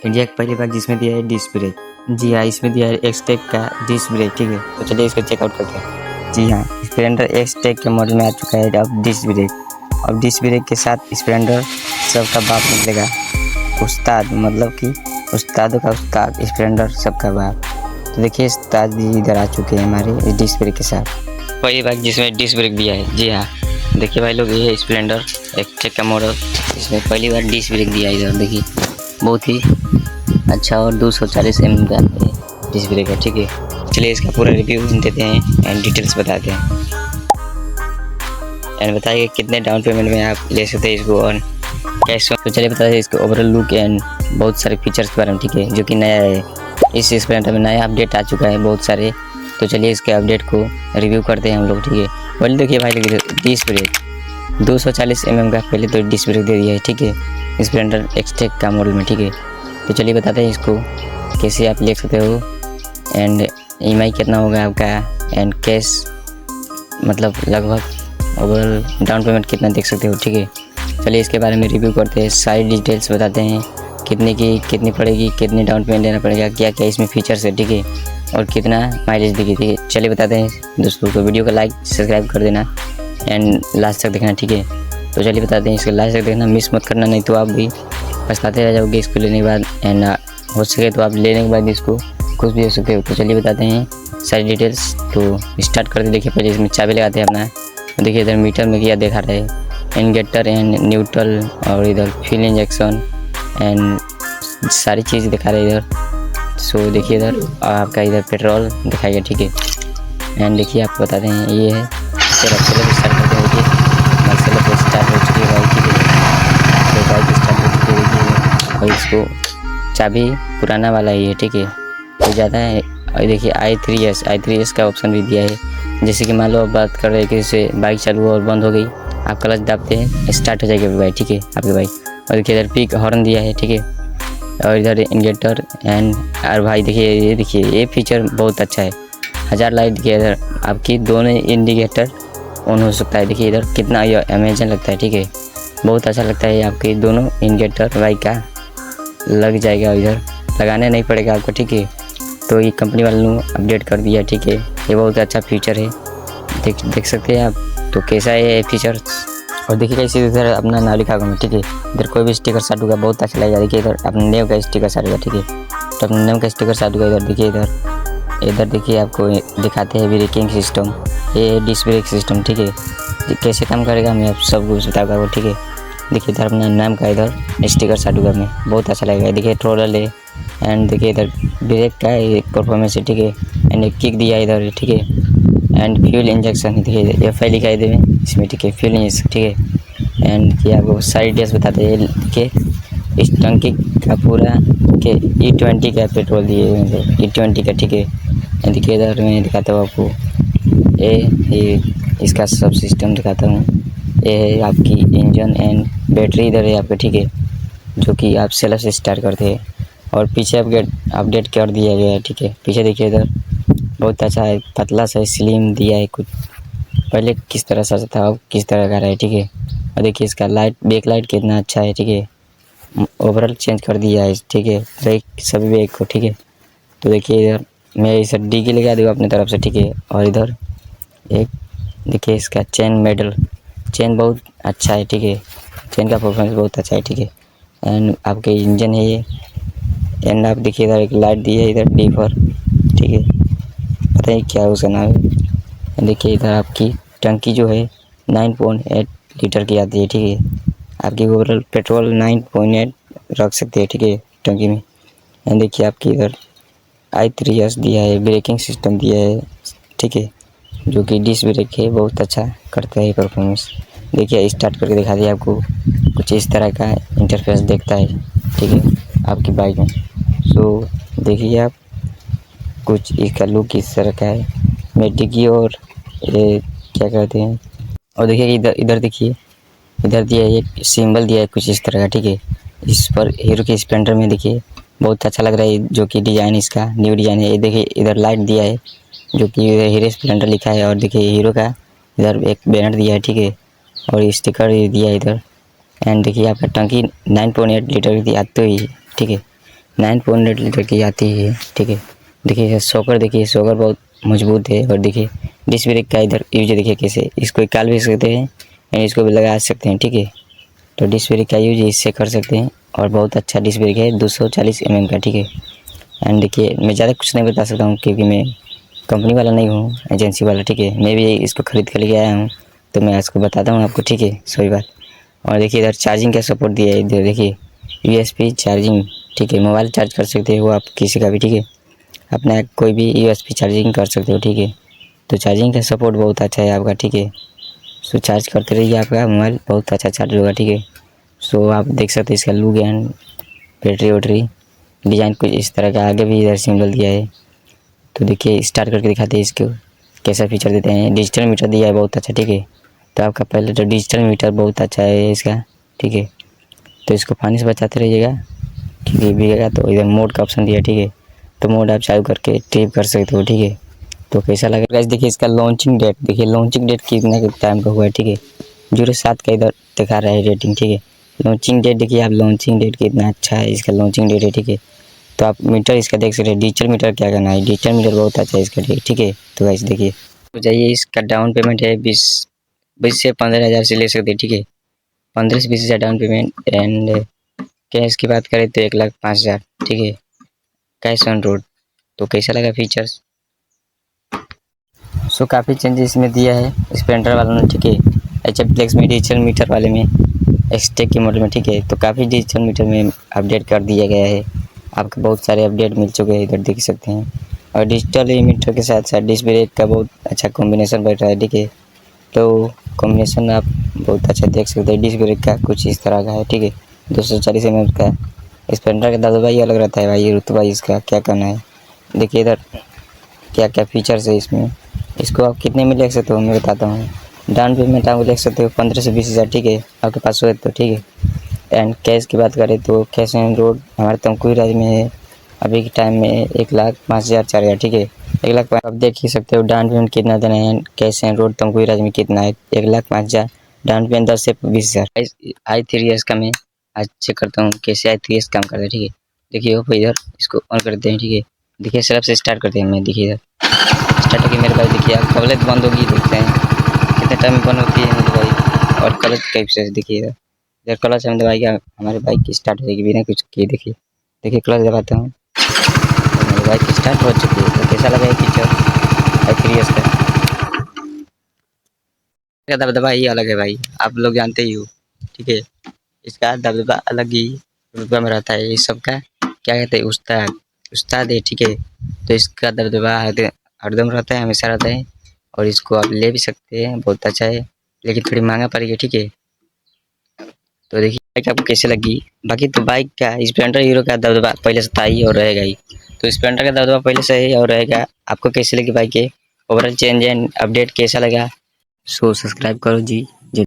India का पहली बार जिसमें दिया है डिस्क ब्रेक। जी हाँ, इसमें दिया है एक्सटेक का डिस्क ब्रेक, ठीक है। तो चलिए इसको चेकआउट करते हैं। जी हाँ, स्प्लेंडर एक्सटेक के मॉडल में आ चुका है अब डिस्क ब्रेक। अब डिस्क ब्रेक के साथ स्प्लेंडर सबका बाप निकलेगा, उस्ताद, मतलब कि उस्तादों का उस्ताद स्प्लेंडर सबका बाप। तो देखिए उस्ताद जी इधर आ चुके हैं हमारे इस डिस्क ब्रेक के साथ, पहली बार जिसमें डिस्क ब्रेक दिया है। जी हाँ, देखिए भाई लोग, ये है स्प्लेंडर एक्सटेक का मॉडल, इसमें पहली बार डिस्क ब्रेक दिया है। इधर देखिए बहुत ही अच्छा और 240 mm का डिस्क ब्रेक है, ठीक है। चलिए इसका पूरा रिव्यू देते हैं एंड डिटेल्स बताते हैं एंड बताइए कितने डाउन पेमेंट में आप ले सकते हैं इसको और कैश। तो चलिए बताते हैं इसको ओवरऑल लुक एंड बहुत सारे फीचर्स के बारे में, ठीक है, जो कि नया है। इस स्प्लेंडर में नया अपडेट आ चुका है बहुत सारे। तो चलिए इसके अपडेट को रिव्यू करते हैं हम लोग, ठीक है। पहले देखिए भाई लोग, डिस्क ब्रेक 240 mm का पहले तो डिस्क ब्रेक दे दिया है, ठीक है, स्प्लेंडर एक्सटेक का मॉडल में, ठीक है। तो चलिए बताते हैं इसको कैसे आप ले सकते हो एंड EMI कितना होगा आपका एंड कैश, मतलब लगभग ओवरऑल डाउन पेमेंट कितना देख सकते हो, ठीक है। चलिए इसके बारे में रिव्यू करते हैं, सारी डिटेल्स बताते हैं, कितनी पड़ेगी, कितनी डाउन पेमेंट देना पड़ेगा, क्या क्या इसमें फीचर्स है, ठीक है, और कितना माइलेज देगी, ठीक है। चलिए बताते हैं दोस्तों को, वीडियो को लाइक सब्सक्राइब कर देना एंड लास्ट तक देखना, ठीक है। तो चलिए बताते हैं इसको लास्ट तक देखना, मिस मत करना, नहीं तो आप भी पछताते रह जाओगे इसको लेने के बाद एंड हो सके तो आप लेने के बाद इसको खुश भी हो सकते हो। तो चलिए बताते हैं सारी डिटेल्स। तो स्टार्ट करते देखिए, पहले इसमें चाबी लगाते हैं अपना। तो देखिए इधर मीटर में क्या दिखा रहा है, इंडिकेटर एंड न्यूट्रल, और इधर फ्यूल इंजेक्शन एंड सारी चीज़ दिखा रहे हैं इधर। सो देखिए इधर आपका इधर पेट्रोल दिखाएगा, ठीक है। एंड देखिए आपको बताते हैं ये है, सेल्फ स्टार्ट करते हैं, देखिए सेल्फ स्टार्ट हो चुकी है बाइक, ठीक है। तो बाइक स्टार्ट हो चुकी है देखिए, और इसको चाबी पुराना वाला ही है, ठीक है, तो ज़्यादा है। और देखिए i3s का ऑप्शन भी दिया है, जैसे कि मान लो आप बात कर रहे हैं कि इससे बाइक चालू और बंद हो गई, आप क्लच दाबते हैं स्टार्ट हो जाएगी बाइक, ठीक है, आपकी बाइक। और देखिए इधर पिक हॉर्न दिया है, ठीक है, और इधर इंडिकेटर एंड और भाई देखिए ये फीचर बहुत अच्छा है, 1000 लाइट के इधर आपकी दोनों इंडिकेटर ऑन हो सकता है। देखिए इधर कितना ये अमेजिंग लगता है, ठीक है, बहुत अच्छा लगता है। आपके दोनों इंडिकेटर बाइक का लग जाएगा, इधर लगाने नहीं पड़ेगा आपको, ठीक है। तो ये कंपनी वालों ने अपडेट कर दिया, ठीक है, ये बहुत अच्छा फीचर है, देख सकते हैं आप। तो कैसा है ये फीचर, और देखिए कैसे इधर अपना नाम लिखा होगा, ठीक है, इधर कोई भी स्टिकर साटूगा बहुत अच्छा लगेगा। देखिए इधर अपने नेम का स्टिकर साटूगा, ठीक है, तो अपने नेम का स्टिकर साटूगा। इधर देखिए इधर देखिए आपको दिखाते हैं ब्रेकिंग सिस्टम, ये डिस्क ब्रेक सिस्टम, ठीक है, कैसे काम करेगा मैं आप सब कुछ बताऊँगा, ठीक है। देखिए इधर अपना नाम का इधर स्टिकर साटूगा मैं, बहुत अच्छा लगेगा। देखिए ट्रोलर है एंड देखिए इधर ब्रेक का एक परफॉर्मेंस है, ठीक है, एंड एक किक दिया इधर, ठीक है, एंड फ्यूल इंजेक्शन देखिए FI लिखाई दे इसमें, ठीक है, फ्यूल इंजेक्शन, ठीक है। एंड ये आपको सारी डिटेल्स बताते हैं कि इस टंकी का पूरा के E20 का पेट्रोल दिए E20 का, ठीक है। एंड देखिए इधर मैं दिखाता हूँ आपको, ये इसका सब सिस्टम दिखाता हूँ। ये है आपकी इंजन एंड बैटरी इधर है आपका, ठीक है, जो कि आप सेल्फ से स्टार्ट करते हैं। और पीछे अपडेट कर दिया गया है, ठीक है। पीछे देखिए इधर बहुत अच्छा है, पतला सा स्लिम दिया है, कुछ पहले किस तरह सा था अब किस तरह का रहा है, ठीक है। और देखिए इसका बैक लाइट कितना अच्छा है, ठीक है, ओवरऑल चेंज कर दिया है, ठीक है, ब्रेक सभी ब्रेक को, ठीक है। तो देखिए इधर मैं इसे डिग्गी लगा दूँगा अपनी तरफ से, ठीक है। और इधर एक देखिए इसका चेन बहुत अच्छा है, ठीक है, चेन का परफॉर्मेंस बहुत अच्छा है, ठीक है। एंड आपके इंजन है ये, एंड आप देखिए इधर एक लाइट दी है इधर D पर, ठीक है, पता नहीं क्या उसका नाम है। देखिए इधर आपकी टंकी जो है 9.8 लीटर की आती है, ठीक है, आपकी ओवरऑल पेट्रोल 9.8 रख सकते हैं, ठीक है, टंकी में। एंड देखिए आपकी इधर i3s दिया है, ब्रेकिंग सिस्टम दिया है, ठीक है, जो कि डिस्क ब्रेक है बहुत अच्छा करता है परफॉर्मेंस। देखिए स्टार्ट करके दिखा दिया आपको, कुछ इस तरह का इंटरफेस देखता है, ठीक है, आपकी बाइक में। सो देखिए आप कुछ इसका लुक इस तरह का है, मेटिकी और ये क्या कहते हैं। और देखिए इधर देखिए इधर दिया है एक सिंबल दिया है कुछ इस तरह का, ठीक है। इस पर हीरो के स्प्लेंडर में देखिए बहुत अच्छा लग रहा है, जो कि डिज़ाइन इसका न्यू डिज़ाइन है। ये देखिए इधर लाइट दिया है जो कि हीरो स्प्लेंडर लिखा है, और देखिए हीरो का इधर एक बैनर दिया है, ठीक है, और स्टिकर दिया है इधर। एंड देखिए आपका टंकी 9.8 लीटर की आती हुई, ठीक है। 9.8 लीटर की आती है, ठीक है। देखिए शॉकर, देखिए शॉकर बहुत मजबूत है। और देखिए डिस्क ब्रेक का इधर यूज देखिए कैसे, इसको निकाल भी सकते हैं एंड इसको भी लगा सकते हैं, ठीक है। तो डिस्क ब्रेक का यूज इससे कर सकते हैं और बहुत अच्छा डिस्क ब्रेक है 240 mm का, ठीक है। एंड देखिए मैं ज़्यादा कुछ नहीं बता सकता हूँ क्योंकि मैं कंपनी वाला नहीं हूँ, एजेंसी वाला, ठीक है। मैं भी इसको ख़रीद कर लेके आया हूँ तो मैं इसको बताता हूँ आपको, ठीक है, सही बात। और देखिए इधर चार्जिंग का सपोर्ट दिया है, इधर देखिए USB चार्जिंग, ठीक है। मोबाइल चार्ज कर सकते हो आप किसी का भी, ठीक है। अपना कोई भी USB चार्जिंग कर सकते हो, ठीक है। तो चार्जिंग का सपोर्ट बहुत अच्छा है आपका, ठीक है। सो चार्ज करते रहिए, आपका मोबाइल बहुत अच्छा चार्ज होगा, ठीक है। सो आप देख सकते हैं इसका look and battery Battery design कुछ इस तरह का, आगे भी इधर सिंबल दिया है। तो देखिए स्टार्ट करके दिखाते हैं इसको कैसा फीचर देते हैं। डिजिटल मीटर दिया है बहुत अच्छा, ठीक है। तो आपका पहले तो डिजिटल मीटर बहुत अच्छा है इसका, ठीक है। तो इसको पानी से बचाते रहिएगा क्योंकि भीगेगा। तो इधर मोड का ऑप्शन दिया है, ठीक है। तो मोड आप चालू करके ट्रिप कर सकते हो, ठीक है। तो कैसा लगा गाइस, देखिए इसका लॉन्चिंग डेट, देखिए लॉन्चिंग डेट कितने टाइम का हुआ है, ठीक है। 07 का इधर दिखा रहा है रेटिंग, ठीक है। लॉन्चिंग डेट देखिए आप, लॉन्चिंग डेट कितना अच्छा है इसका, लॉन्चिंग डेट है, ठीक है। तो आप मीटर इसका देख सकते हैं, डिजिटल मीटर क्या करना है, डिजिटल मीटर बहुत अच्छा है इसका, ठीक है। तो गाइस देखिए, तो जाइए इसका डाउन पेमेंट है 20 से 15,000 से ले सकते हैं, ठीक है। 15 से 20,000 डाउन पेमेंट एंड कैश की बात करें तो 1,05,000, ठीक है, कैश ऑन रोड। तो कैसा लगा फीचर्स? सो काफ़ी चेंजेस इसमें दिया है स्प्लेंडर वालों ने, ठीक है। HF फ्लेक्स में डिजिटल मीटर वाले में, एक्सटेक के मॉडल में, ठीक है। तो काफ़ी डिजिटल मीटर में अपडेट कर दिया गया है, आपको बहुत सारे अपडेट मिल चुके हैं, इधर देख सकते हैं। और डिजिटल मीटर के साथ साथ डिस्क ब्रेक का बहुत अच्छा कॉम्बिनेशन बैठ रहा है, ठीक है। तो कॉम्बिनेशन आप बहुत अच्छा देख सकते हैं, डिस्क ब्रेक का कुछ इस तरह का है, ठीक है। 240 mm का। स्प्लेंडर का दबदबा ही अलग रहता है भाई, रुतबा इसका क्या करना है। देखिए इधर क्या क्या फीचर्स है इसमें, इसको आप कितने में ले सकते हो मैं बताता हूँ। डाउन पेमेंट आप ले सकते हो 15 से 20,000, ठीक है, आपके पास हो तो, ठीक है। एंड कैश की बात करें तो कैश ऑन रोड हमारे तमकुही राज्य में है अभी के टाइम में 1,05,000 4,000, ठीक है। 1,05,000 आप देख ही सकते हो डाउन पेमेंट कितना देना है। कैश ऑन रोड तमकुही राज्य में कितना है, 1,05,000 डाउन पेमेंट 10 से 20,000। i3s का मैं आज चेक करता हूँ कैसे i3s काम करता है, ठीक है। देखिए वो इधर इसको ऑन करते हैं, ठीक है। देखिए सिर्फ से स्टार्ट करते हैं, मैं देखिए इधर स्टार्ट होगी मेरे भाई। देखिए आप कबले बंद होगी, देखते हैं कितने टाइम में बंद होती है मेरे भाई। और कलच टाइप से देखिए इधर क्लच हम दबाएगा हमारे बाइक की स्टार्ट होगी बिना कुछ किए। देखिए देखिए क्लच दबाता हूँ तो मेरी बाइक की स्टार्ट हो चुकी है। तो कैसा लगा ये फीचर i3s का? इसका दबदबा ही अलग है भाई, आप लोग जानते ही हो, ठीक है। इसका दबदबा अलग ही रुतबा में रहता है। इस सब का क्या कहते हैं, उस्ताद, उस्ताद है, ठीक है। तो इसका दबदबा हरदम रहता है, हमेशा रहता है। और इसको आप ले भी सकते हैं, बहुत अच्छा है, लेकिन थोड़ी महंगा पड़ेगी, ठीक है। तो देखिए बाइक आपको कैसे लगी। बाकी तो बाइक का स्प्लेंडर हीरो का दबदबा पहले से था ही और रहेगा ही। तो स्प्लेंडर का दबदबा पहले से है और रहेगा। आपको कैसी लगी बाइक के ओवरऑल चेंज एंड अपडेट कैसा लगा? सो सब्सक्राइब करो जी।